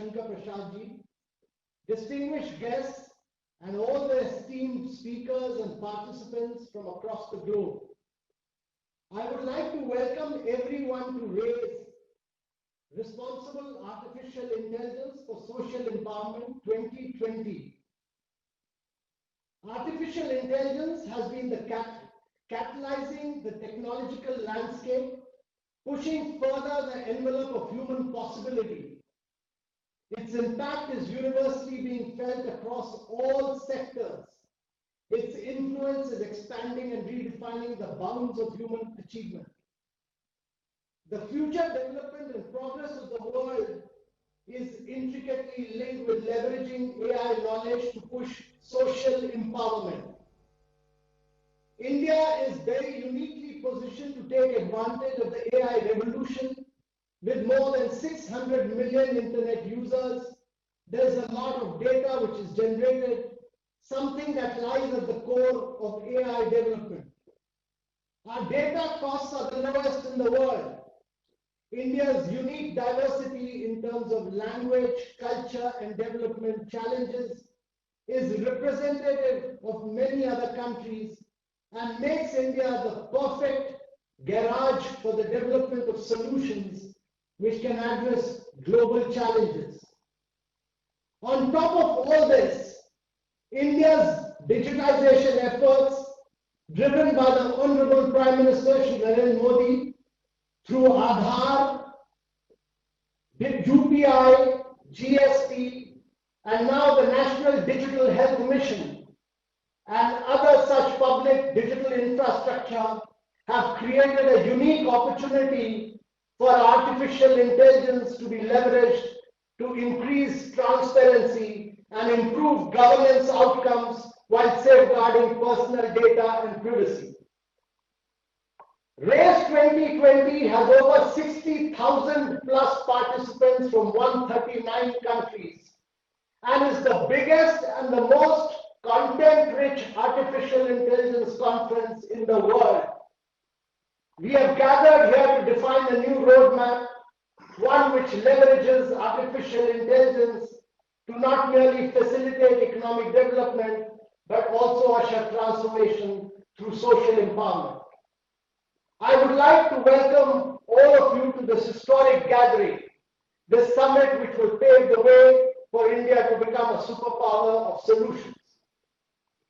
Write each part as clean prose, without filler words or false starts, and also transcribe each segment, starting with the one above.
Shankar Prasad ji, distinguished guests, and all the esteemed speakers and participants from across the globe. I would like to welcome everyone to RAISE Responsible Artificial Intelligence for Social Empowerment 2020. Artificial intelligence has been the catalyzing the technological landscape, pushing further the envelope of human possibility. Its impact is universally being felt across all sectors. Its influence is expanding and redefining the bounds of human achievement. The future development and progress of the world is intricately linked with leveraging AI knowledge to push social empowerment. India is very uniquely positioned to take advantage of the AI revolution. With more than 600 million internet users, there's a lot of data which is generated, something that lies at the core of AI development. Our data costs are the lowest in the world. India's unique diversity in terms of language, culture, and development challenges is representative of many other countries and makes India the perfect garage for the development of solutions which can address global challenges. On top of all this, India's digitization efforts, driven by the Honorable Prime Minister Shri Narendra Modi, through Aadhaar, UPI, GST, and now the National Digital Health Mission, and other such public digital infrastructure have created a unique opportunity for artificial intelligence to be leveraged to increase transparency and improve governance outcomes while safeguarding personal data and privacy. RAISE 2020 has over 60,000 plus participants from 139 countries and is the biggest and the most content-rich artificial intelligence conference in the world. We have gathered here to define a new roadmap, one which leverages artificial intelligence to not merely facilitate economic development, but also usher transformation through social empowerment. I would like to welcome all of you to this historic gathering, this summit which will pave the way for India to become a superpower of solutions.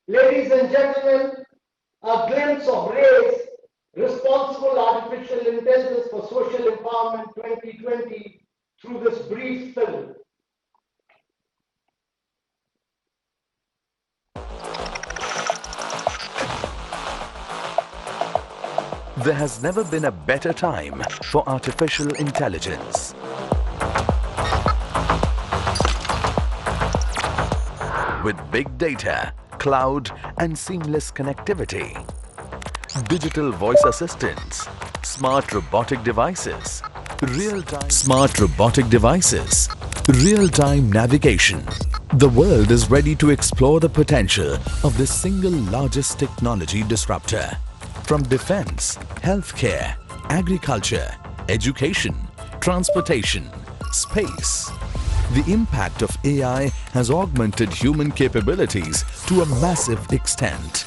Ladies and gentlemen, a glimpse of RAISE Responsible Artificial Intelligence for Social Empowerment 2020 through this brief film. There has never been a better time for artificial intelligence. With big data, cloud, and seamless connectivity, digital voice assistants, smart robotic devices, real-time navigation. The world is ready to explore the potential of this single largest technology disruptor. From defense, healthcare, agriculture, education, transportation, space, the impact of AI has augmented human capabilities to a massive extent.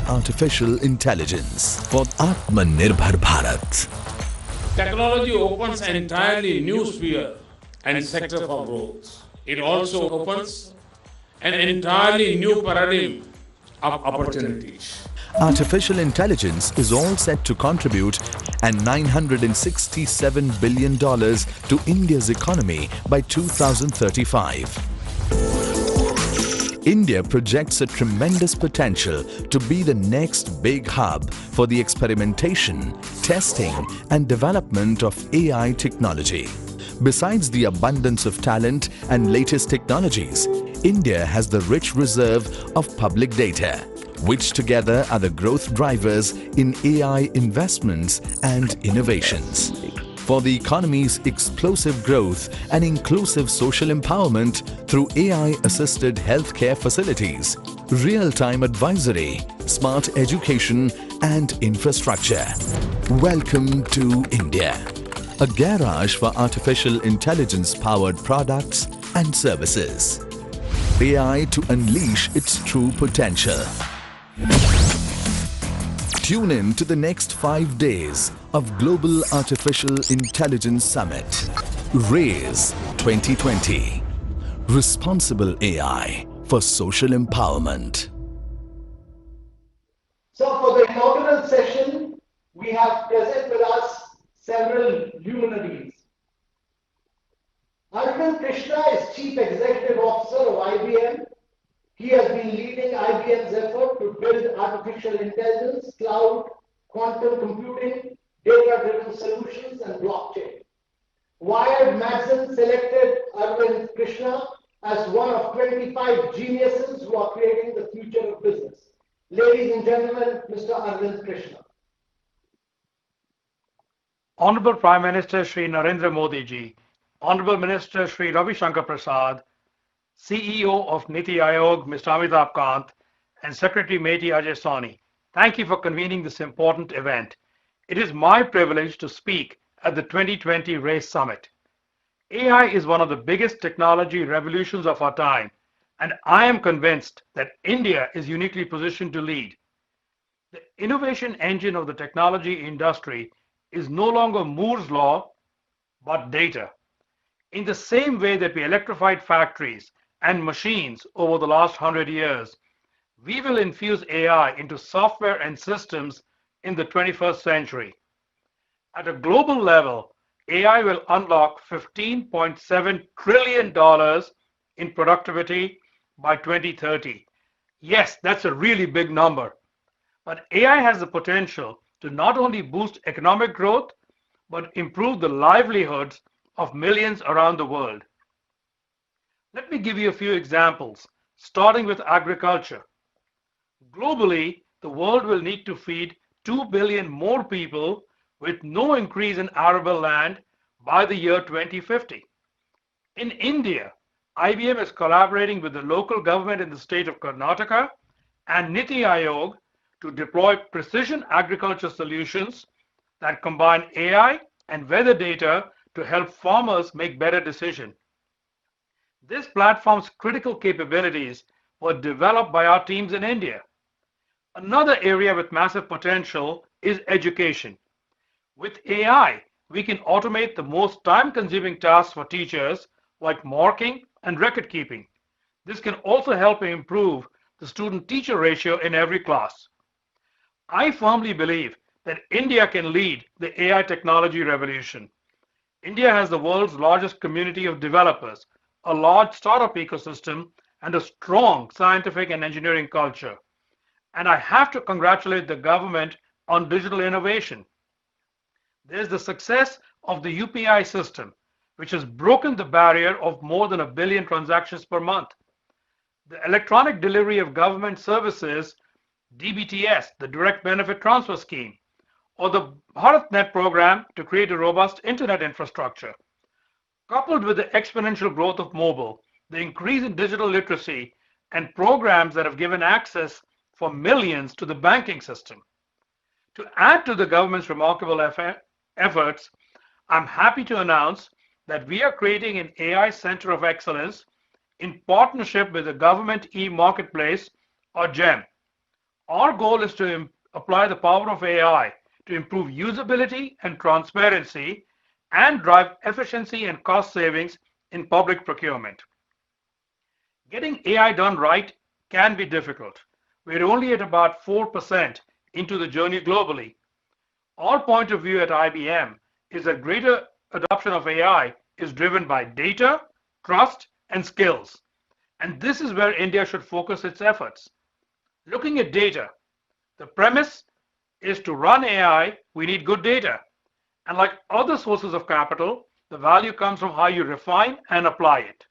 Artificial intelligence for Atmanirbhar Bharat. Technology opens an entirely new sphere and sector for growth. It also opens an entirely new paradigm of opportunities. Artificial intelligence is all set to contribute $967 billion to India's economy by 2035. India projects a tremendous potential to be the next big hub for the experimentation, testing, and development of AI technology. Besides the abundance of talent and latest technologies, India has the rich reserve of public data, which together are the growth drivers in AI investments and innovations. For the economy's explosive growth and inclusive social empowerment through AI-assisted healthcare facilities, real-time advisory, smart education and infrastructure. Welcome to India. a garage for artificial intelligence-powered products and services. AI to unleash its true potential. Tune in to the next 5 days of Global Artificial Intelligence Summit, RAISE 2020. Responsible AI for social empowerment. So for the inaugural session, we have present with us several luminaries. Arvind Krishna is Chief Executive Officer of IBM. He has been leading IBM's effort to build artificial intelligence, cloud, quantum computing, data-driven solutions, and blockchain. Wired magazine selected Arvind Krishna as one of 25 geniuses who are creating the future of business. Ladies and gentlemen, Mr. Arvind Krishna. Honorable Prime Minister Shri Narendra Modi ji, Honorable Minister Shri Ravi Shankar Prasad, CEO of Niti Aayog, Mr. Amitabh Kant, and Secretary Meti Ajay Soni, thank you for convening this important event. It is my privilege to speak at the 2020 RAISE Summit. AI is one of the biggest technology revolutions of our time, and I am convinced that India is uniquely positioned to lead. The innovation engine of the technology industry is no longer Moore's law, but data. In the same way that we electrified factories and machines over the last 100 years, we will infuse AI into software and systems in the 21st century. At a global level, AI will unlock $15.7 trillion in productivity by 2030. Yes, that's a really big number. But AI has the potential to not only boost economic growth, but improve the livelihoods of millions around the world. Let me give you a few examples, starting with agriculture. Globally, the world will need to feed 2 billion more people with no increase in arable land by the year 2050. In India, IBM is collaborating with the local government in the state of Karnataka and Niti Aayog to deploy precision agriculture solutions that combine AI and weather data to help farmers make better decisions. This platform's critical capabilities were developed by our teams in India. Another area with massive potential is education. With AI, we can automate the most time-consuming tasks for teachers like marking and record keeping. This can also help improve the student-teacher ratio in every class. I firmly believe that India can lead the AI technology revolution. India has the world's largest community of developers, a large startup ecosystem, and a strong scientific and engineering culture. And I have to congratulate the government on digital innovation. There's the success of the UPI system, which has broken the barrier of more than 1 billion transactions per month. The electronic delivery of government services, DBTS, the Direct Benefit Transfer Scheme, or the BharatNet program to create a robust internet infrastructure. Coupled with the exponential growth of mobile, the increase in digital literacy, and programs that have given access for millions to the banking system. To add to the government's remarkable efforts, I'm happy to announce that we are creating an AI Center of Excellence in partnership with the Government e-Marketplace, or GEM. Our goal is to apply the power of AI to improve usability and transparency and drive efficiency and cost savings in public procurement. Getting AI done right can be difficult. We're only at about 4% into the journey globally. Our point of view at IBM is that greater adoption of AI is driven by data, trust, and skills. And this is where India should focus its efforts. Looking at data, the premise is to run AI, we need good data. And like other sources of capital, the value comes from how you refine and apply it.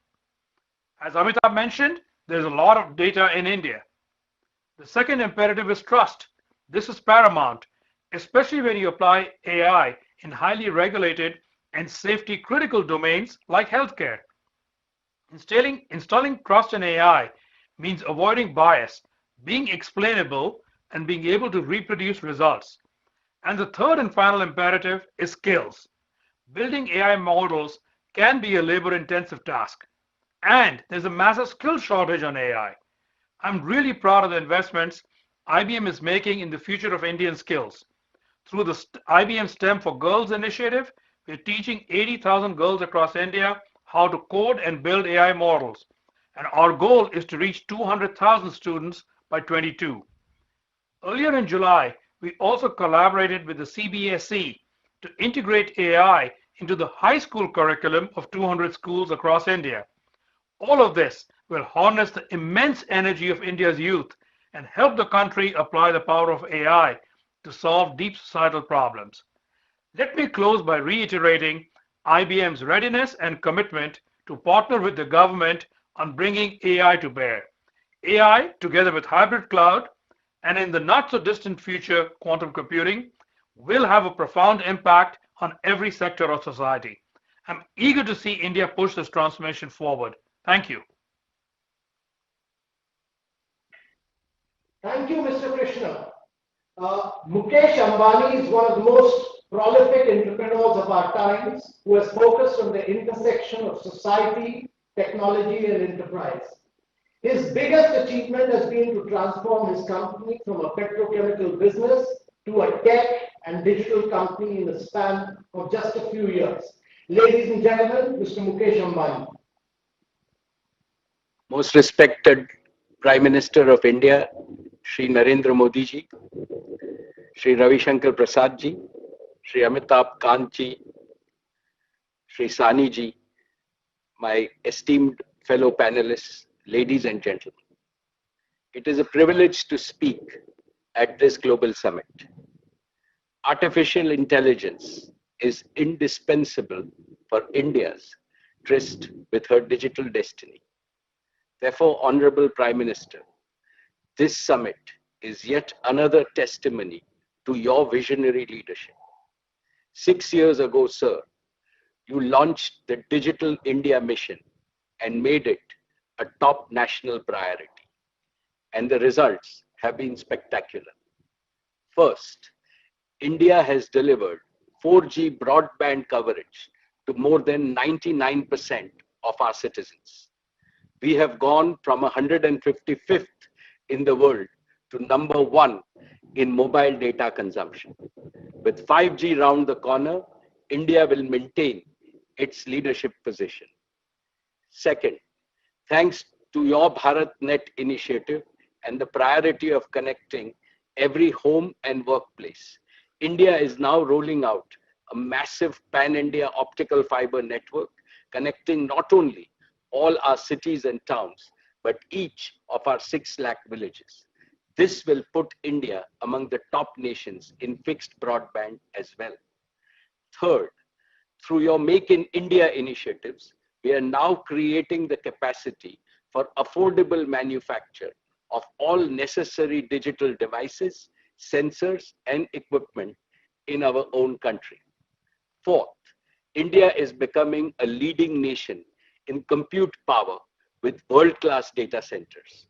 As Amitabh mentioned, there's a lot of data in India. The second imperative is trust. This is paramount, especially when you apply AI in highly regulated and safety critical domains like healthcare. Installing trust in AI means avoiding bias, being explainable, and being able to reproduce results. And the third and final imperative is skills. Building AI models can be a labor-intensive task, and there's a massive skill shortage on AI. I'm really proud of the investments IBM is making in the future of Indian skills. Through the IBM STEM for Girls initiative, we're teaching 80,000 girls across India how to code and build AI models. And our goal is to reach 200,000 students by 22. Earlier in July, we also collaborated with the CBSE to integrate AI into the high school curriculum of 200 schools across India. All of this will harness the immense energy of India's youth and help the country apply the power of AI to solve deep societal problems. Let me close by reiterating IBM's readiness and commitment to partner with the government on bringing AI to bear. AI, together with hybrid cloud, and in the not so distant future, quantum computing, will have a profound impact on every sector of society. I'm eager to see India push this transformation forward. Thank you. Thank you, Mr. Krishna. Mukesh Ambani is one of the most prolific entrepreneurs of our times who has focused on the intersection of society, technology, and enterprise. His biggest achievement has been to transform his company from a petrochemical business to a tech and digital company in the span of just a few years. Ladies and gentlemen, Mr. Mukesh Ambani. Most respected Prime Minister of India, Shri Narendra Modi ji, Shri Ravi Shankar Prasad ji, Shri Amitabh Kant ji, Shri Sani ji, my esteemed fellow panelists, ladies and gentlemen. It is a privilege to speak at this global summit. Artificial intelligence is indispensable for India's tryst with her digital destiny. Therefore, Honorable Prime Minister, this summit is yet another testimony to your visionary leadership. 6 years ago, sir, you launched the Digital India Mission and made it a top national priority. And the results have been spectacular. First, India has delivered 4G broadband coverage to more than 99% of our citizens. We have gone from 155th in the world to number 1 in mobile data consumption. With 5G round the corner, India will maintain its leadership position. Second, thanks to your BharatNet initiative and the priority of connecting every home and workplace, India is now rolling out a massive pan-India optical fiber network connecting not only all our cities and towns, but each of our 6 lakh villages. This will put India among the top nations in fixed broadband as well. Third, through your Make in India initiatives, we are now creating the capacity for affordable manufacture of all necessary digital devices, sensors, and equipment in our own country. Fourth, India is becoming a leading nation in compute power with world-class data centers.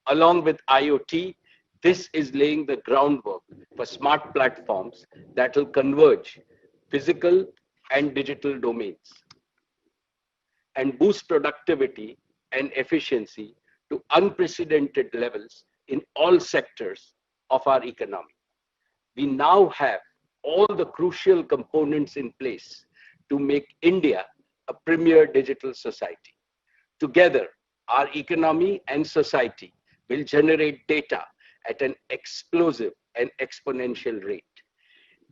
Along with IoT, this is laying the groundwork for smart platforms that will converge physical and digital domains and boost productivity and efficiency to unprecedented levels in all sectors of our economy. We now have all the crucial components in place to make India a premier digital society. Together, our economy and society will generate data at an explosive and exponential rate.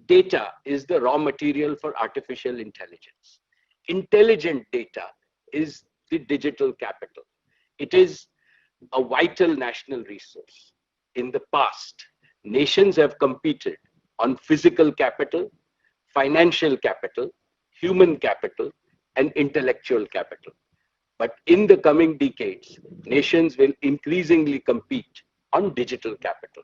Data is the raw material for artificial intelligence. Intelligent data is the digital capital. It is a vital national resource. In the past, nations have competed on physical capital, financial capital, human capital, and intellectual capital. But in the coming decades, nations will increasingly compete on digital capital.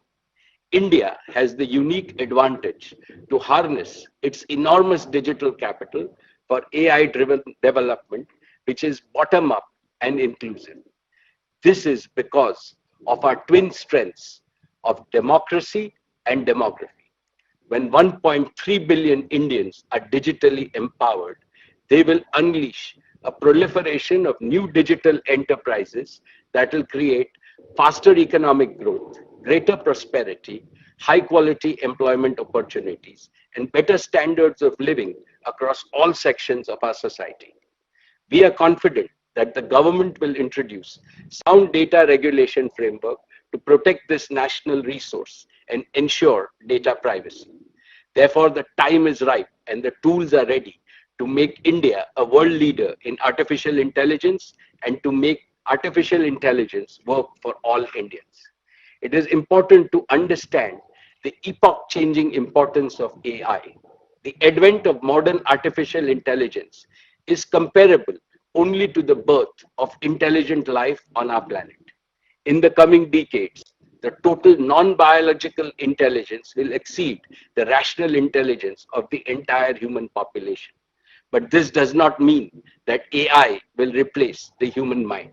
India has the unique advantage to harness its enormous digital capital for AI-driven development, which is bottom-up and inclusive. This is because of our twin strengths of democracy and demography. when 1.3 billion Indians are digitally empowered, they will unleash a proliferation of new digital enterprises that will create faster economic growth, greater prosperity, high quality employment opportunities, and better standards of living across all sections of our society. We are confident that the government will introduce sound data regulation framework to protect this national resource and ensure data privacy. Therefore, the time is ripe and the tools are ready to make India a world leader in artificial intelligence and to make artificial intelligence work for all Indians. It is important to understand the epoch-changing importance of AI. The advent of modern artificial intelligence is comparable only to the birth of intelligent life on our planet. In the coming decades, the total non-biological intelligence will exceed the rational intelligence of the entire human population. But this does not mean that AI will replace the human mind.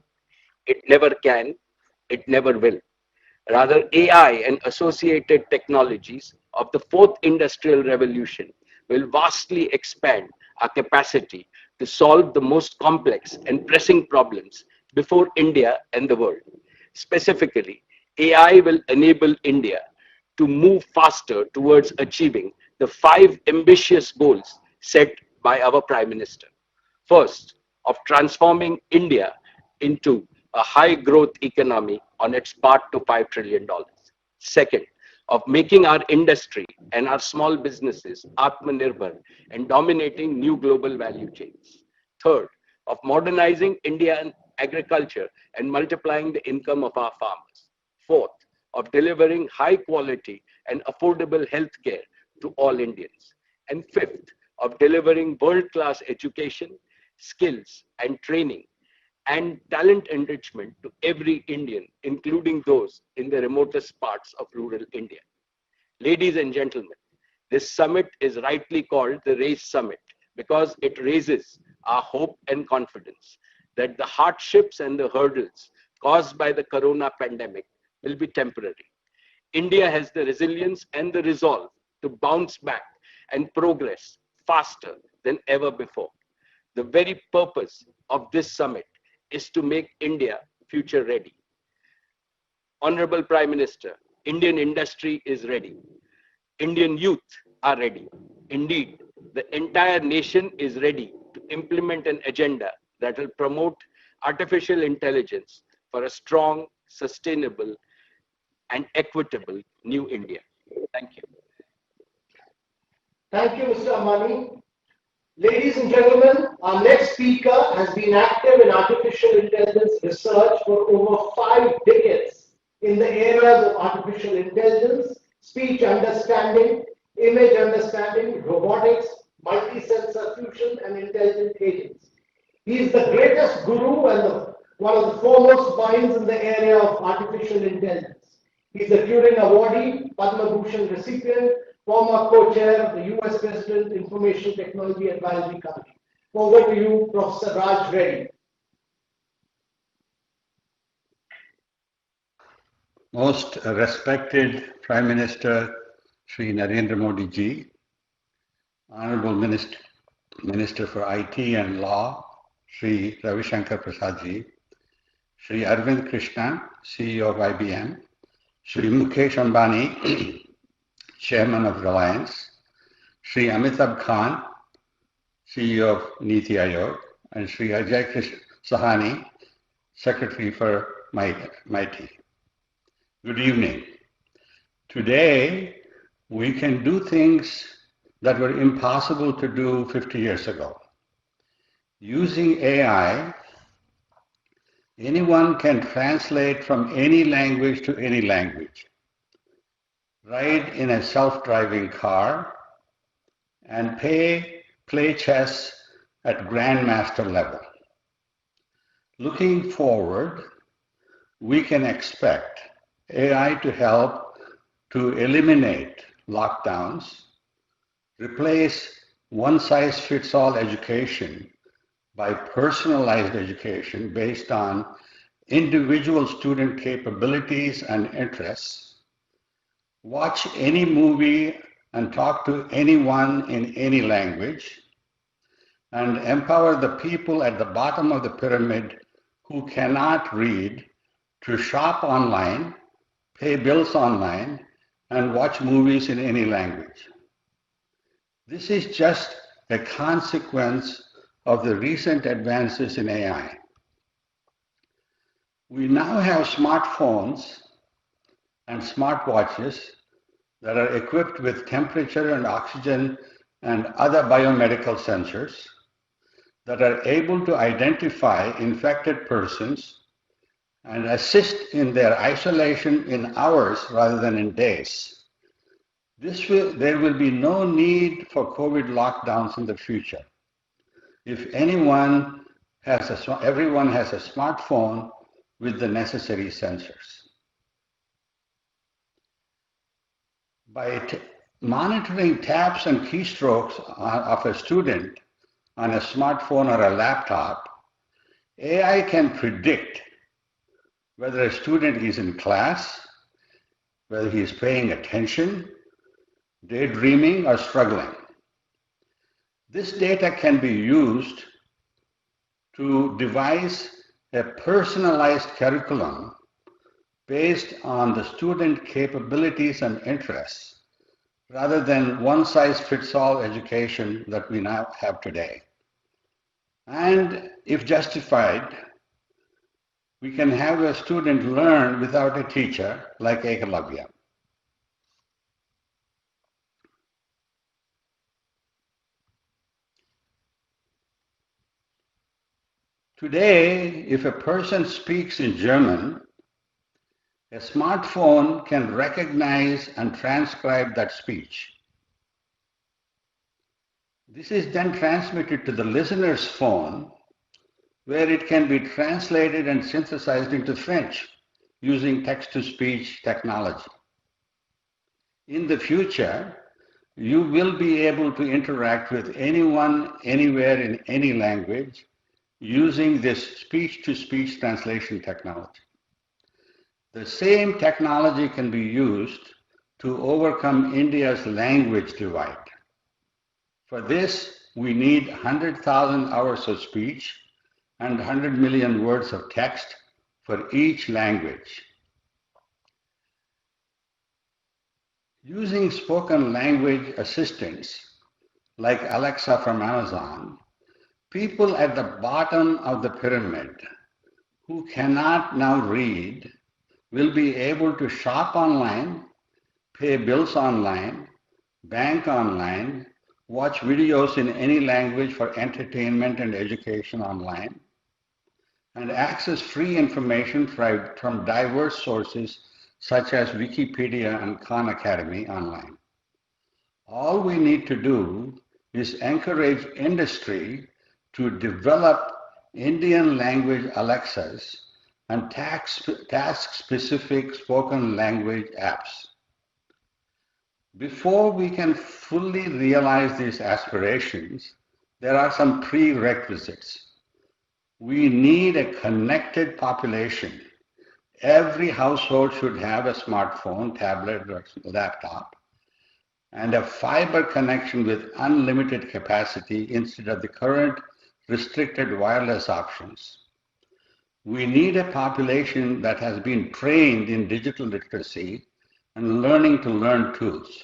It never can, it never will. Rather, AI and associated technologies of the fourth industrial revolution will vastly expand our capacity to solve the most complex and pressing problems before India and the world. Specifically, AI will enable India to move faster towards achieving the 5 ambitious goals set by our Prime Minister. First, of transforming India into a high growth economy on its path to $5 trillion. Second, of making our industry and our small businesses Atmanirbhar and dominating new global value chains. Third, of modernizing Indian agriculture and multiplying the income of our farmers. Fourth, of delivering high quality and affordable healthcare to all Indians. And fifth, of delivering world-class education, skills and training and talent enrichment to every Indian, including those in the remotest parts of rural India. Ladies and gentlemen, this summit is rightly called the RAISE Summit because it raises our hope and confidence that the hardships and the hurdles caused by the corona pandemic will be temporary. India has the resilience and the resolve to bounce back and progress faster than ever before. The very purpose of this summit is to make India future ready. Honorable Prime Minister, Indian industry is ready. Indian youth are ready. Indeed, the entire nation is ready to implement an agenda that will promote artificial intelligence for a strong, sustainable, and equitable new India. Thank you. Thank you, Mr. Amani. Ladies and gentlemen, our next speaker has been active in artificial intelligence research for over 5 decades in the areas of artificial intelligence, speech understanding, image understanding, robotics, multi-sensor fusion, and intelligent agents. He is the greatest guru and one of the foremost minds in the area of artificial intelligence. He is a Turing Awardee, Padma Bhushan recipient, former co-chair of the US President Information Technology Advisory Committee. Over to you, Professor Raj Reddy. Most respected Prime Minister Shri Narendra Modi ji, Honorable Minister for IT and Law, Shri Ravi Shankar Prasad ji, Shri Arvind Krishna, CEO of IBM, Shri Mukesh Ambani, Chairman of Reliance, Shri Amitabh Kant, CEO of Niti Aayog, and Shri Ajay Krishna Sahani, Secretary for MIT. Good evening. Today, we can do things that were impossible to do 50 years ago. Using AI, anyone can translate from any language to any language, ride in a self-driving car, and play chess at grandmaster level. Looking forward, we can expect AI to help to eliminate lockdowns, replace one-size-fits-all education by personalized education based on individual student capabilities and interests, watch any movie and talk to anyone in any language, and empower the people at the bottom of the pyramid who cannot read to shop online, pay bills online, and watch movies in any language. This is just a consequence of the recent advances in AI. We now have smartphones and smartwatches that are equipped with temperature and oxygen and other biomedical sensors that are able to identify infected persons and assist in their isolation in hours rather than in days. There will be no need for COVID lockdowns in the future. If everyone has a smartphone with the necessary sensors. By monitoring taps and keystrokes of a student on a smartphone or a laptop, AI can predict whether a student is in class, whether he is paying attention, daydreaming, or struggling. This data can be used to devise a personalized curriculum based on the student capabilities and interests, rather than one-size-fits-all education that we now have today. And if justified, we can have a student learn without a teacher, like Ekalavya. Today, if a person speaks in German, a smartphone can recognize and transcribe that speech. This is then transmitted to the listener's phone, where it can be translated and synthesized into French using text-to-speech technology. In the future, you will be able to interact with anyone, anywhere, in any language using this speech-to-speech translation technology. The same technology can be used to overcome India's language divide. For this, we need 100,000 hours of speech and 100 million words of text for each language. Using spoken language assistants like Alexa from Amazon, people at the bottom of the pyramid who cannot now read will be able to shop online, pay bills online, bank online, watch videos in any language for entertainment and education online, and access free information from diverse sources such as Wikipedia and Khan Academy online. All we need to do is encourage industry to develop Indian language Alexas and task-specific spoken language apps. Before we can fully realize these aspirations, there are some prerequisites. We need a connected population. Every household should have a smartphone, tablet, or laptop, and a fiber connection with unlimited capacity instead of the current restricted wireless options. We need a population that has been trained in digital literacy and learning to learn tools.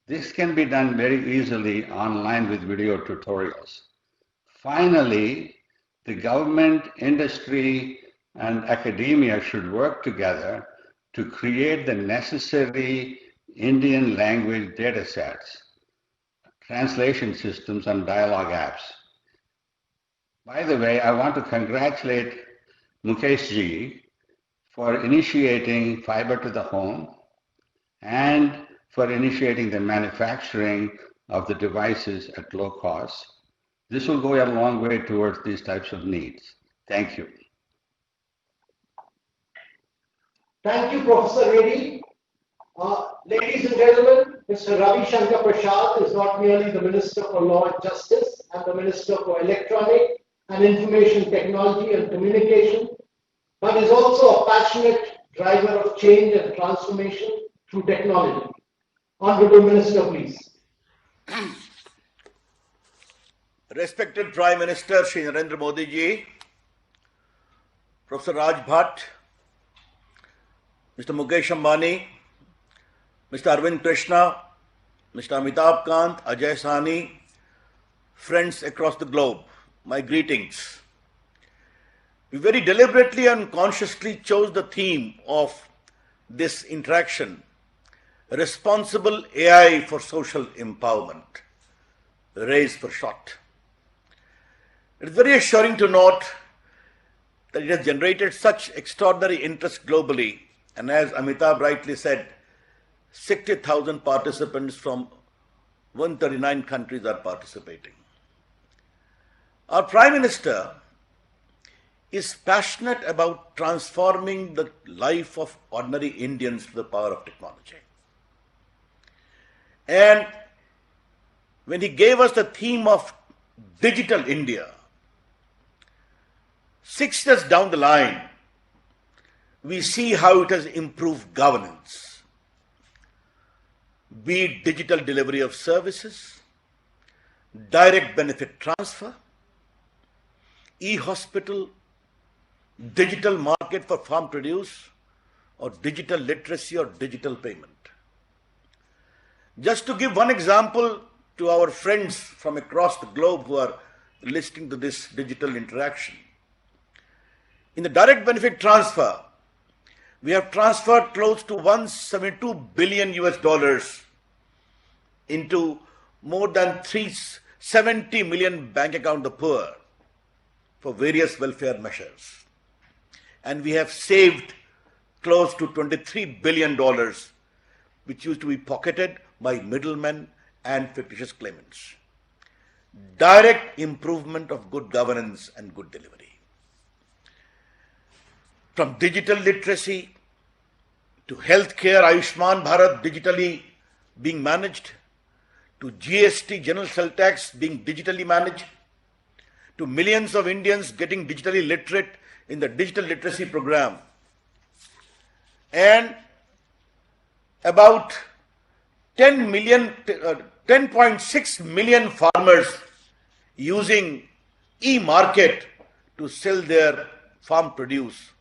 This can be done very easily online with video tutorials. Finally, the government, industry, and academia should work together to create the necessary Indian language data sets, translation systems, and dialogue apps. By the way, I want to congratulate Mukesh ji for initiating fiber to the home and for initiating the manufacturing of the devices at low cost. This will go a long way towards these types of needs. Thank you. Thank you, Professor Reddy. Ladies and gentlemen, Mr. Ravi Shankar Prasad is not merely the Minister for Law and Justice and the Minister for Electronic and Information Technology and Communication, but is also a passionate driver of change and transformation through technology. Honorable Minister, please. Respected Prime Minister Shri Narendra Modi ji, Professor Raj Bhatt, Mr. Mukesh Ambani, Mr. Arvind Krishna, Mr. Amitabh Kant, Ajay Sahni, friends across the globe, my greetings. We very deliberately and consciously chose the theme of this interaction, Responsible AI for Social Empowerment, RAISE for short. It is very assuring to note that it has generated such extraordinary interest globally, and as Amitabh rightly said, 60,000 participants from 139 countries are participating. Our Prime Minister is passionate about transforming the life of ordinary Indians to the power of technology. And when he gave us the theme of Digital India, 6 years down the line, we see how it has improved governance, be it digital delivery of services, direct benefit transfer, e-hospital, digital market for farm produce, or digital literacy or digital payment. Just to give one example to our friends from across the globe who are listening to this digital interaction, in the direct benefit transfer, we have transferred close to 172 billion US dollars into more than 370 million bank account of the poor for various welfare measures. And we have saved close to $23 billion, which used to be pocketed by middlemen and fictitious claimants. Direct improvement of good governance and good delivery. From digital literacy to healthcare, Ayushman Bharat digitally being managed, to GST, general sale tax being digitally managed, to millions of Indians getting digitally literate in the digital literacy program, and about 10.6 million farmers using e-market to sell their farm produce,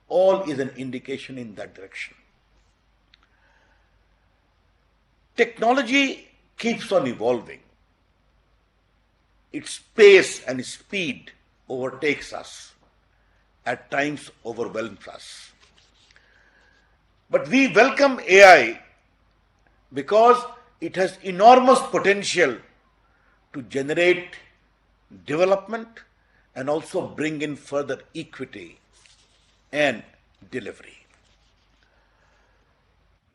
all is an indication in that direction. Technology keeps on evolving. Its pace and speed overtakes us, at times overwhelms us. But we welcome AI because it has enormous potential to generate development and also bring in further equity and delivery.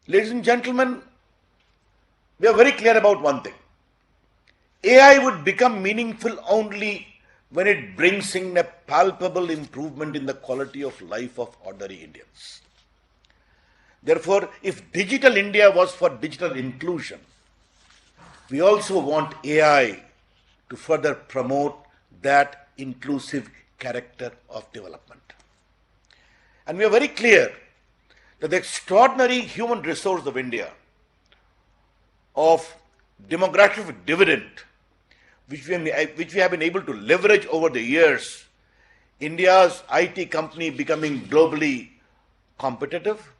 Ladies and gentlemen, we are very clear about one thing. AI would become meaningful only when it brings in a palpable improvement in the quality of life of ordinary Indians. Therefore, if Digital India was for digital inclusion, we also want AI to further promote that inclusive character of development. And we are very clear that the extraordinary human resource of India, of demographic dividend, which we have been able to leverage over the years, India's IT company becoming globally competitive,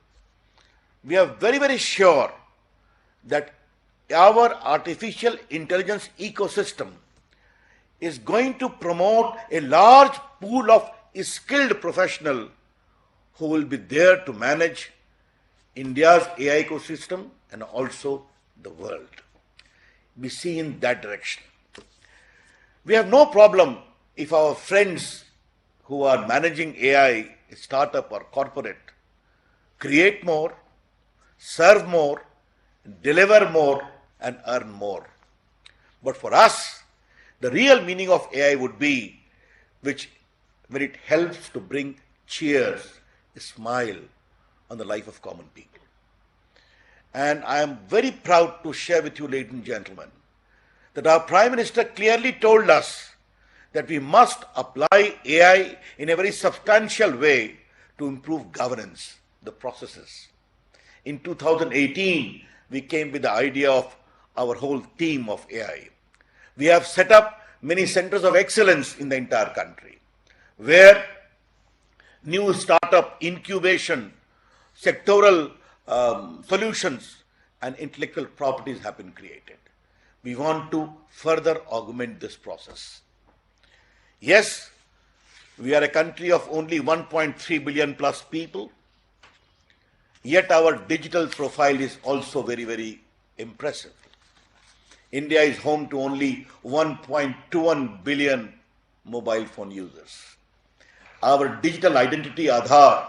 we are very, very sure that our artificial intelligence ecosystem is going to promote a large pool of skilled professionals who will be there to manage India's AI ecosystem and also the world. We see in that direction. We have no problem if our friends who are managing AI, startup or corporate, create more, serve more, deliver more, and earn more. But for us, the real meaning of AI would be when it helps to bring cheers, a smile on the life of common people. And I am very proud to share with you, ladies and gentlemen, that our Prime Minister clearly told us that we must apply AI in a very substantial way to improve governance, the processes. In 2018, we came with the idea of our whole team of AI. We have set up many centers of excellence in the entire country, where new startup incubation, sectoral solutions, and intellectual properties have been created. We want to further augment this process. Yes, we are a country of only 1.3 billion plus people, yet our digital profile is also very, very impressive. India is home to only 1.21 billion mobile phone users. Our digital identity Aadhaar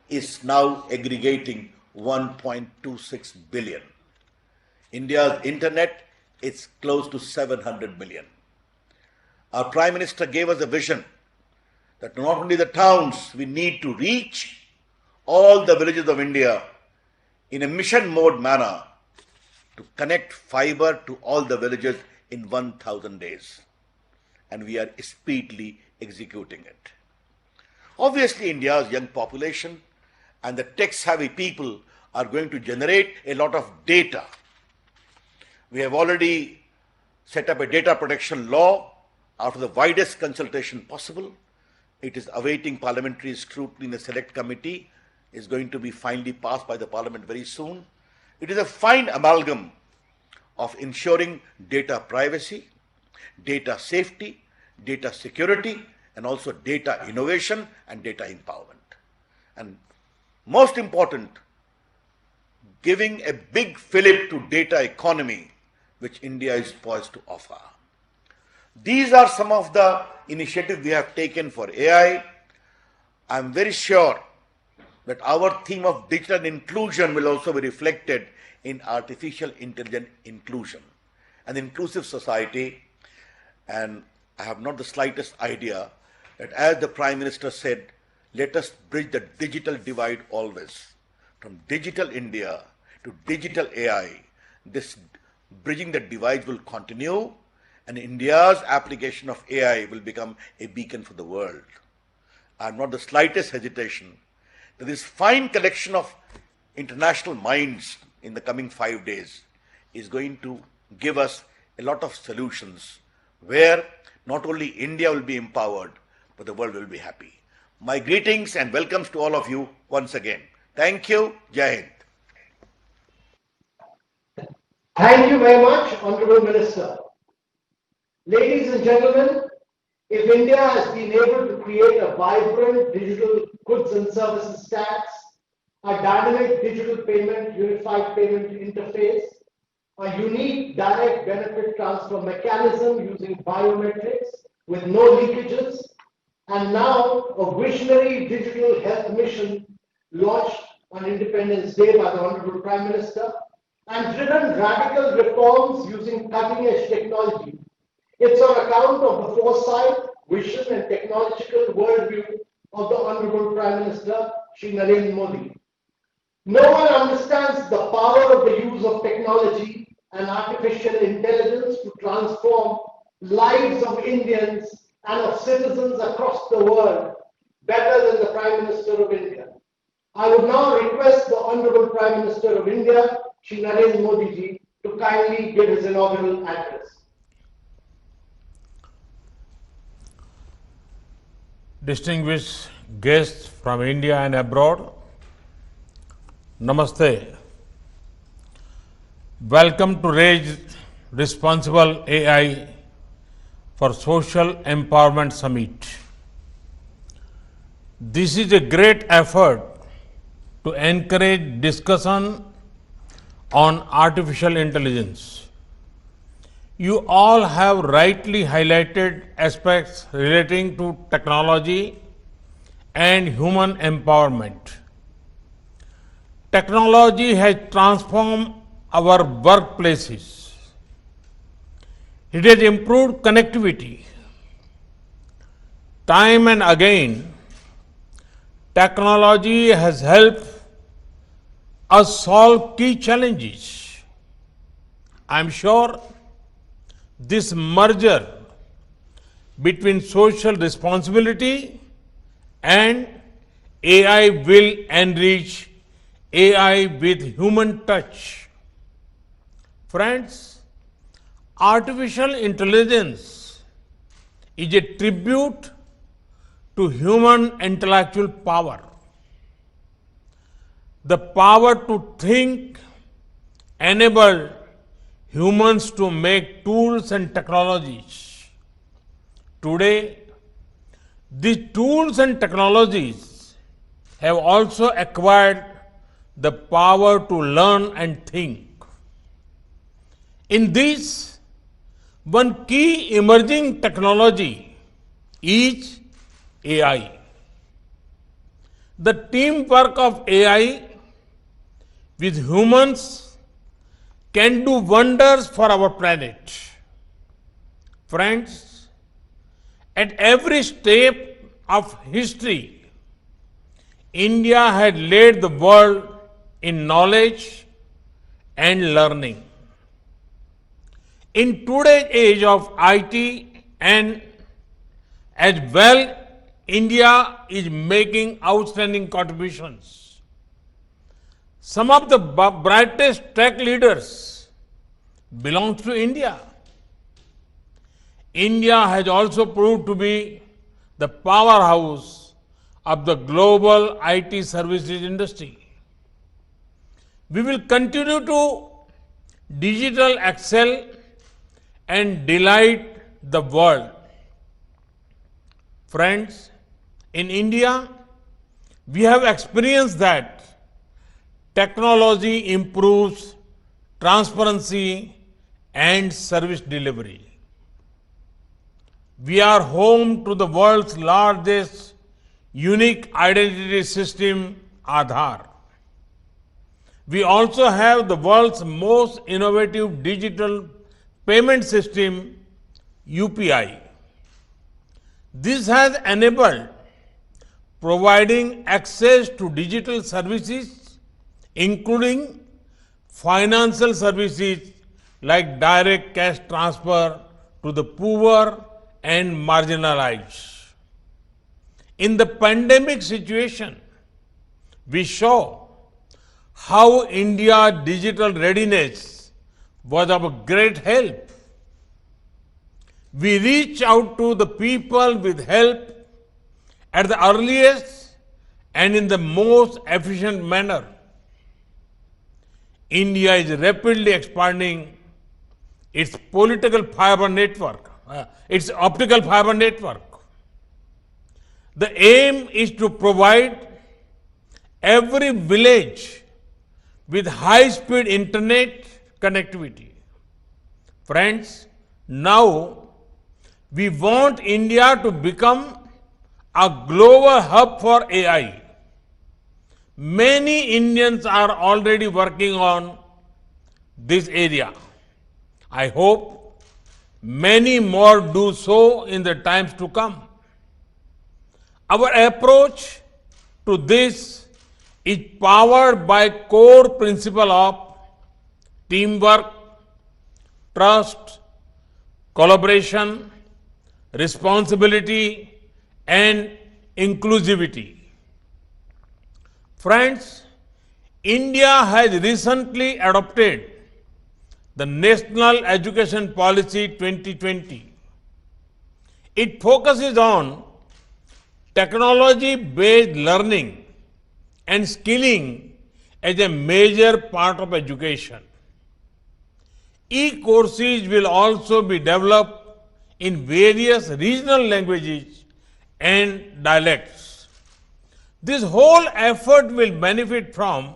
is now aggregating 1.26 billion. India's internet is close to 700 million. Our Prime Minister gave us a vision that not only the towns, we need to reach all the villages of India in a mission mode manner to connect fiber to all the villages in 1,000 days. And we are speedily executing it. Obviously, India's young population and the tech-savvy people are going to generate a lot of data. We have already set up a data protection law after the widest consultation possible. It is awaiting parliamentary scrutiny in the select committee. It's going to be finally passed by the parliament very soon. It is a fine amalgam of ensuring data privacy, data safety, data security, and also data innovation and data empowerment. And most important, giving a big fillip to data economy, which India is poised to offer. These are some of the initiatives we have taken for AI. I am very sure that our theme of digital inclusion will also be reflected in artificial intelligence inclusion, an inclusive society. And I have not the slightest idea that, as the Prime Minister said, let us bridge the digital divide always. From digital India to digital AI, this bridging the divide will continue, and India's application of AI will become a beacon for the world. I have not the slightest hesitation that this fine collection of international minds in the coming 5 days is going to give us a lot of solutions where not only India will be empowered, but the world will be happy. My greetings and welcomes to all of you once again. Thank you. Jai Hind. Thank you very much, Honorable Minister. Ladies and gentlemen, if India has been able to create a vibrant digital goods and services tax, a dynamic digital payment, unified payment interface, a unique direct benefit transfer mechanism using biometrics with no leakages, and now a visionary digital health mission launched on Independence Day by the Honorable Prime Minister, and driven radical reforms using cutting-edge technology. It's on account of the foresight, vision, and technological worldview of the Honorable Prime Minister, Shri Narendra Modi. No one understands the power of the use of technology and artificial intelligence to transform lives of Indians and of citizens across the world better than the Prime Minister of India. I would now request the Honorable Prime Minister of India, Shri Narendra Modi ji, to kindly give his inaugural address. Distinguished guests from India and abroad, Namaste. Welcome to Raise Responsible AI for Social Empowerment Summit. This is a great effort to encourage discussion on artificial intelligence. You all have rightly highlighted aspects relating to technology and human empowerment. Technology has transformed our workplaces. It has improved connectivity. Time and again, technology has helped us solve key challenges. I am sure this merger between social responsibility and AI will enrich AI with human touch. Friends, artificial intelligence is a tribute to human intellectual power. The power to think enabled humans to make tools and technologies. Today, these tools and technologies have also acquired the power to learn and think. In this, one key emerging technology is AI. The teamwork of AI with humans can do wonders for our planet. Friends, at every step of history, India had led the world in knowledge and learning. In today's age of IT and as well, India is making outstanding contributions. Some of the brightest tech leaders belong to India. India has also proved to be the powerhouse of the global IT services industry. We will continue to digital excel and delight the world. Friends, in India, we have experienced that technology improves transparency and service delivery. We are home to the world's largest unique identity system, Aadhaar. We also have the world's most innovative digital payment system, UPI. This has enabled providing access to digital services, including financial services like direct cash transfer to the poor and marginalized. In the pandemic situation, we saw how India's digital readiness was of great help. We reach out to the people with help at the earliest and in the most efficient manner. India is rapidly expanding its optical fiber network. The aim is to provide every village with high-speed internet connectivity. Friends, now we want India to become a global hub for AI. Many Indians are already working on this area. I hope many more do so in the times to come. Our approach to this is powered by core principle of teamwork, trust, collaboration, responsibility, and inclusivity. Friends, India has recently adopted the National Education Policy 2020. It focuses on technology-based learning and skilling as a major part of education. E-courses will also be developed in various regional languages and dialects. This whole effort will benefit from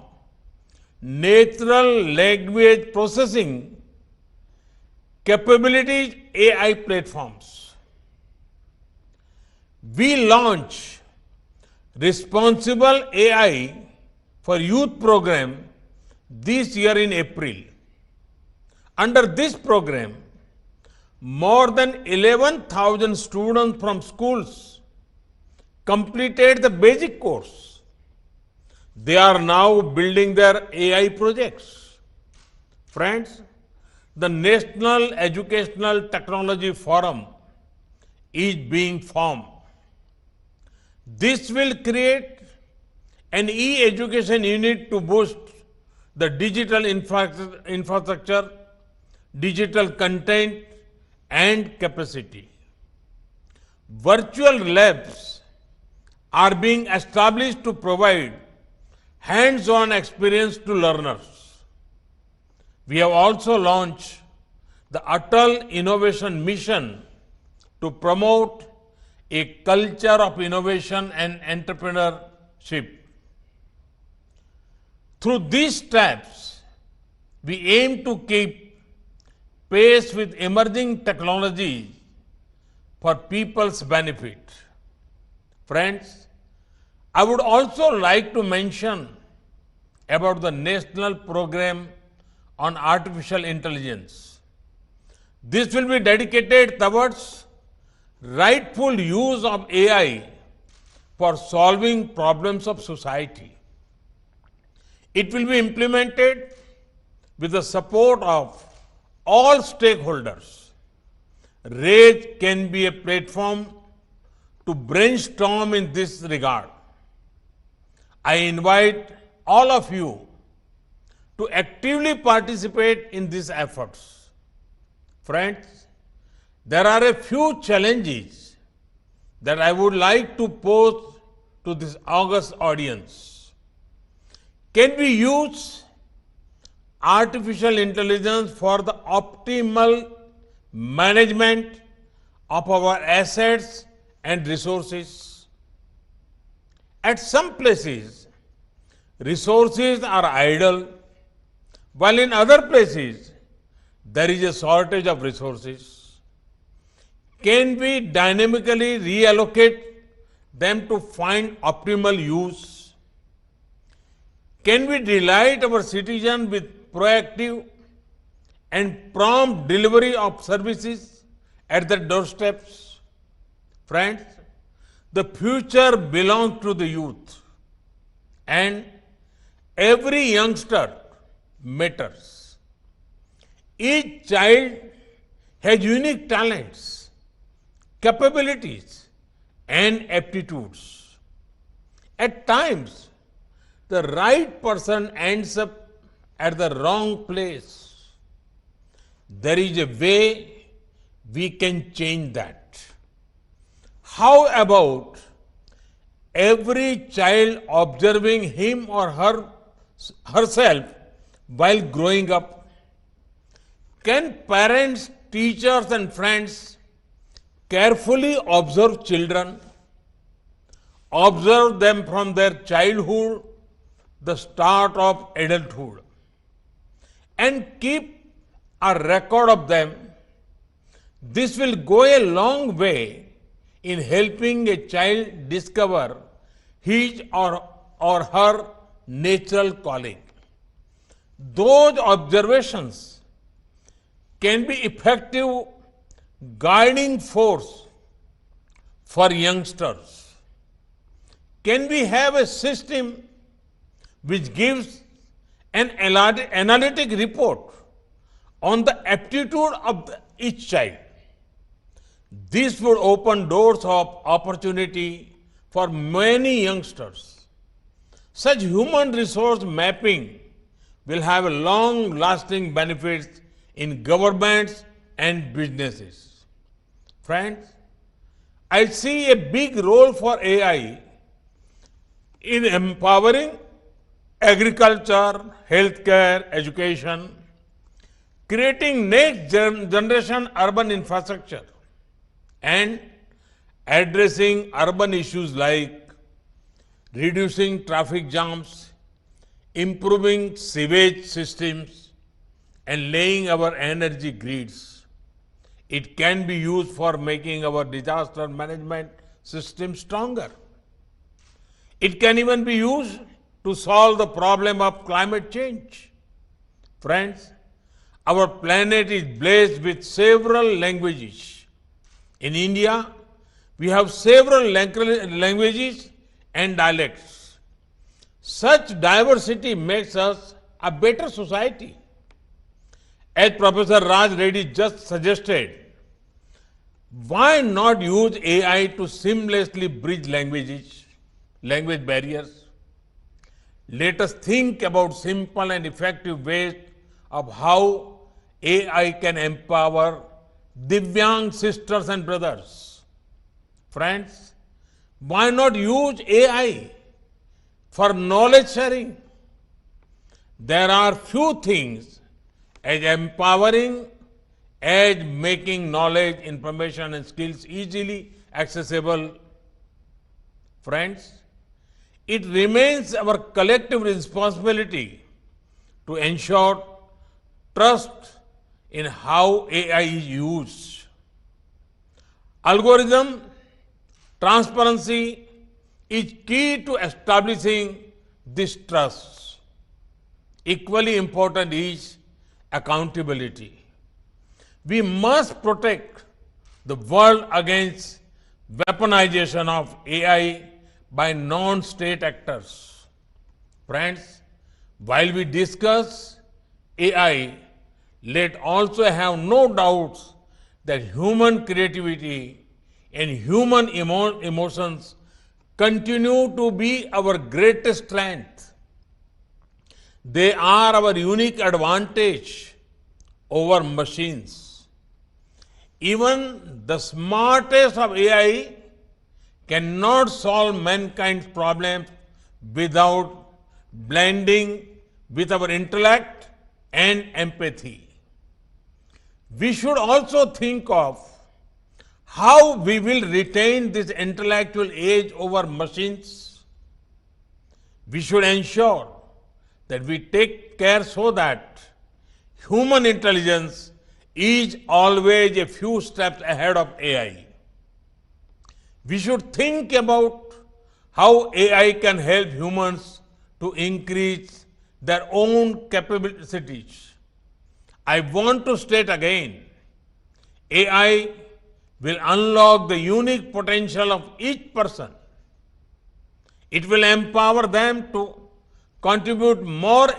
natural language processing capabilities, AI platforms. We launch Responsible AI for Youth program this year in April. Under this program, more than 11,000 students from schools completed the basic course. They are now building their AI projects. Friends, the National Educational Technology Forum is being formed. This will create an e-education unit to boost the digital infrastructure digital content and capacity. Virtual labs are being established to provide hands-on experience to learners. We have also launched the Atal Innovation Mission to promote a culture of innovation and entrepreneurship. Through these steps, we aim to keep pace with emerging technologies for people's benefit. Friends, I would also like to mention about the National Program on Artificial Intelligence. This will be dedicated towards rightful use of AI for solving problems of society. It will be implemented with the support of all stakeholders. RAISE can be a platform to brainstorm in this regard. I invite all of you to actively participate in these efforts. Friends, there are a few challenges that I would like to pose to this august audience. Can we use artificial intelligence for the optimal management of our assets and resources? At some places, resources are idle, while in other places, there is a shortage of resources. Can we dynamically reallocate them to find optimal use? Can we delight our citizens with proactive and prompt delivery of services at their doorsteps? Friends, the future belongs to the youth, and every youngster matters. Each child has unique talents, capabilities, and aptitudes. At times, the right person ends up at the wrong place. There is a way we can change that. How about every child observing him or herself while growing up? Can parents, teachers, and friends carefully observe children, observe them from their childhood, the start of adulthood, and keep a record of them? This will go a long way in helping a child discover his or her natural calling. Those observations can be effective guiding force for youngsters. Can we have a system which gives an analytic report on the aptitude of each child? This would open doors of opportunity for many youngsters. Such human resource mapping will have long-lasting benefits in governments and businesses. Friends, I see a big role for AI in empowering agriculture, healthcare, education, creating next generation urban infrastructure, and addressing urban issues like reducing traffic jams, improving sewage systems, and laying our energy grids. It can be used for making our disaster management system stronger. It can even be used to solve the problem of climate change. Friends, our planet is blessed with several languages. In India, we have several languages and dialects. Such diversity makes us a better society. As Professor Raj Reddy just suggested, why not use AI to seamlessly bridge language barriers? Let us think about simple and effective ways of how AI can empower Divyang sisters and brothers. Friends, why not use AI for knowledge sharing? There are few things as empowering as making knowledge, information and skills easily accessible. Friends, it remains our collective responsibility to ensure trust in how AI is used. Algorithm transparency is key to establishing this trust. Equally important is accountability. We must protect the world against weaponization of AI by non-state actors. Friends, while we discuss AI, let also have no doubts that human creativity and human emotions continue to be our greatest strength. They are our unique advantage over machines. Even the smartest of AI cannot solve mankind's problems without blending with our intellect and empathy. We should also think of how we will retain this intellectual edge over machines. We should ensure that we take care so that human intelligence is always a few steps ahead of AI. We should think about how AI can help humans to increase their own capabilities. I want to state again, AI will unlock the unique potential of each person. It will empower them to contribute more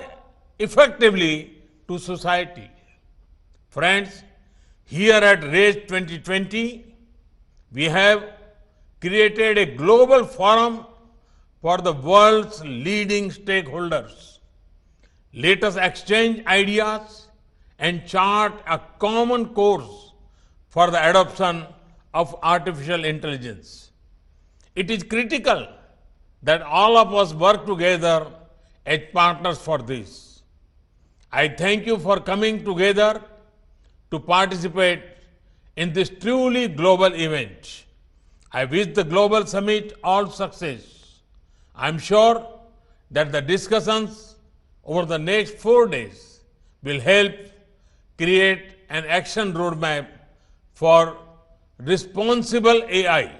effectively to society. Friends, here at RAISE 2020, we have created a global forum for the world's leading stakeholders. Let us exchange ideas and chart a common course for the adoption of artificial intelligence. It is critical that all of us work together as partners for this. I thank you for coming together to participate in this truly global event. I wish the Global Summit all success. I am sure that the discussions over the next 4 days will help create an action roadmap for responsible AI,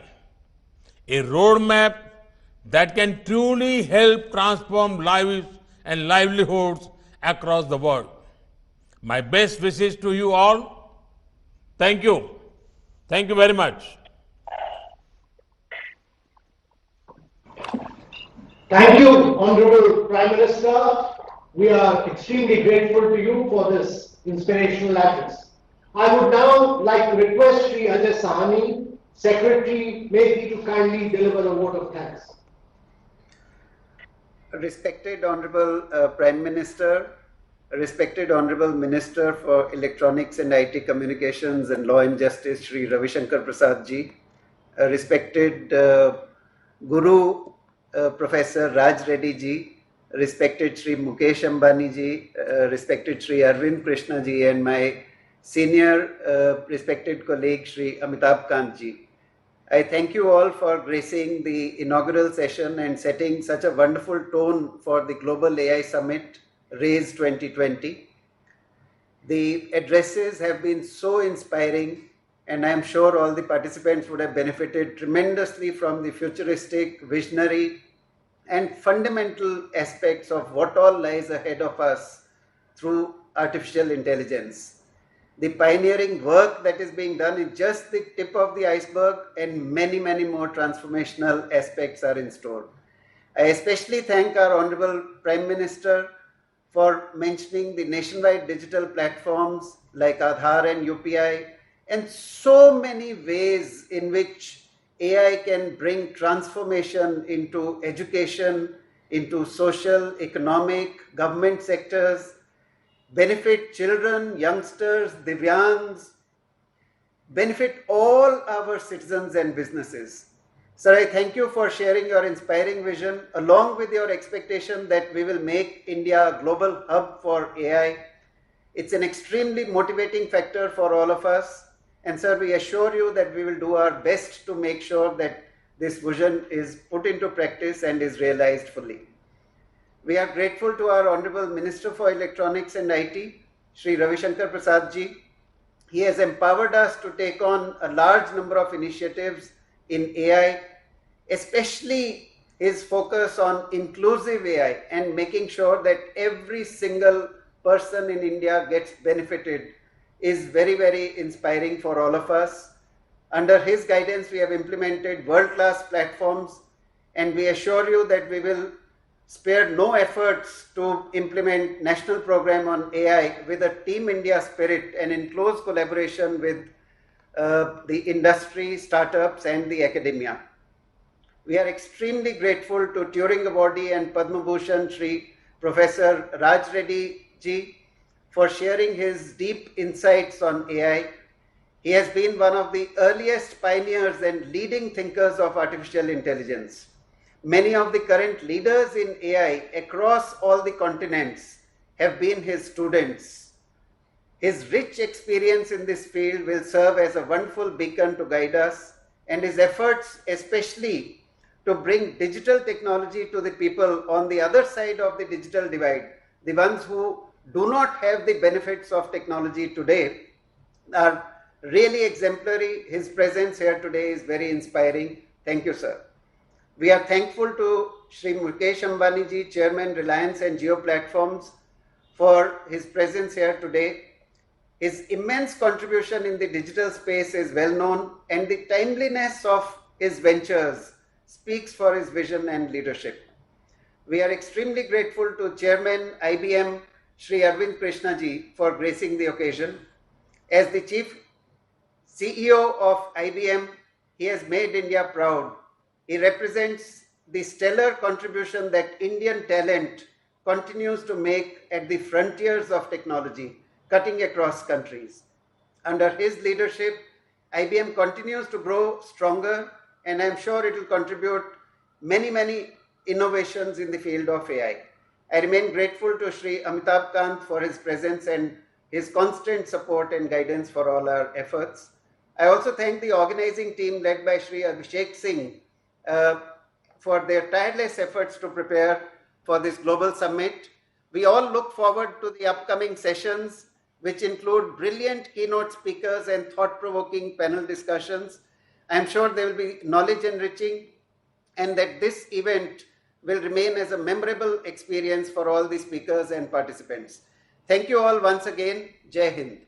a roadmap that can truly help transform lives and livelihoods across the world. My best wishes to you all. Thank you. Thank you very much. Thank you, Honorable Prime Minister. We are extremely grateful to you for this inspirational address. I would now like to request Sri Ajay Sahani, Secretary, maybe to kindly deliver a vote of thanks. Respected Honorable Prime Minister, respected Honorable Minister for Electronics and IT Communications and Law and Justice, Shri Ravi Shankar Prasad ji, respected Guru Professor Raj Reddy ji, respected Shri Mukesh Ambani ji, respected Shri Arvind Krishna ji, and my senior respected colleague Shri Amitabh Kant ji. I thank you all for gracing the inaugural session and setting such a wonderful tone for the Global AI Summit, RAISE 2020. The addresses have been so inspiring, and I am sure all the participants would have benefited tremendously from the futuristic, visionary, and fundamental aspects of what all lies ahead of us through artificial intelligence. The pioneering work that is being done is just the tip of the iceberg, and many, many more transformational aspects are in store. I especially thank our Honorable Prime Minister for mentioning the nationwide digital platforms like Aadhaar and UPI, and so many ways in which AI can bring transformation into education, into social, economic, government sectors. benefit children, youngsters, Divyangs, benefit all our citizens and businesses. Sir, I thank you for sharing your inspiring vision along with your expectation that we will make India a global hub for AI. It's an extremely motivating factor for all of us. And sir, we assure you that we will do our best to make sure that this vision is put into practice and is realized fully. We are grateful to our Honorable Minister for Electronics and IT, Shri Ravi Shankar Prasad ji. He has empowered us to take on a large number of initiatives in AI, especially his focus on inclusive AI and making sure that every single person in India gets benefited is very, very inspiring for all of us. Under his guidance, we have implemented world-class platforms, and we assure you that we will spare no efforts to implement national program on AI with a Team India spirit and in close collaboration with the industry, startups, and the academia. We are extremely grateful to Turing Awardee and Padma Bhushan Shri Professor Raj Reddy ji for sharing his deep insights on AI. He has been one of the earliest pioneers and leading thinkers of artificial intelligence. Many of the current leaders in AI across all the continents have been his students. His rich experience in this field will serve as a wonderful beacon to guide us, and his efforts, especially to bring digital technology to the people on the other side of the digital divide, the ones who do not have the benefits of technology today, are really exemplary. His presence here today is very inspiring. Thank you, sir. We are thankful to Shri Mukesh Ambani ji, Chairman, Reliance and Jio Platforms, for his presence here today. His immense contribution in the digital space is well known, and the timeliness of his ventures speaks for his vision and leadership. We are extremely grateful to Chairman IBM Shri Arvind Krishna ji for gracing the occasion. As the Chief CEO of IBM, he has made India proud. He represents the stellar contribution that Indian talent continues to make at the frontiers of technology, cutting across countries. Under his leadership, IBM continues to grow stronger, and I'm sure it will contribute many innovations in the field of AI. I remain grateful to Shri Amitabh Kant for his presence and his constant support and guidance for all our efforts. I also thank the organizing team led by Shri Abhishek Singh for their tireless efforts to prepare for this global summit. We all look forward to the upcoming sessions, which include brilliant keynote speakers and thought-provoking panel discussions. I'm sure they will be knowledge enriching, and that this event will remain as a memorable experience for all the speakers and participants. Thank you all once again. Jai Hind.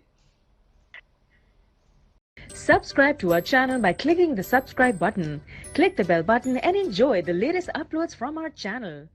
Subscribe to our channel by clicking the subscribe button. Click the bell button and enjoy the latest uploads from our channel.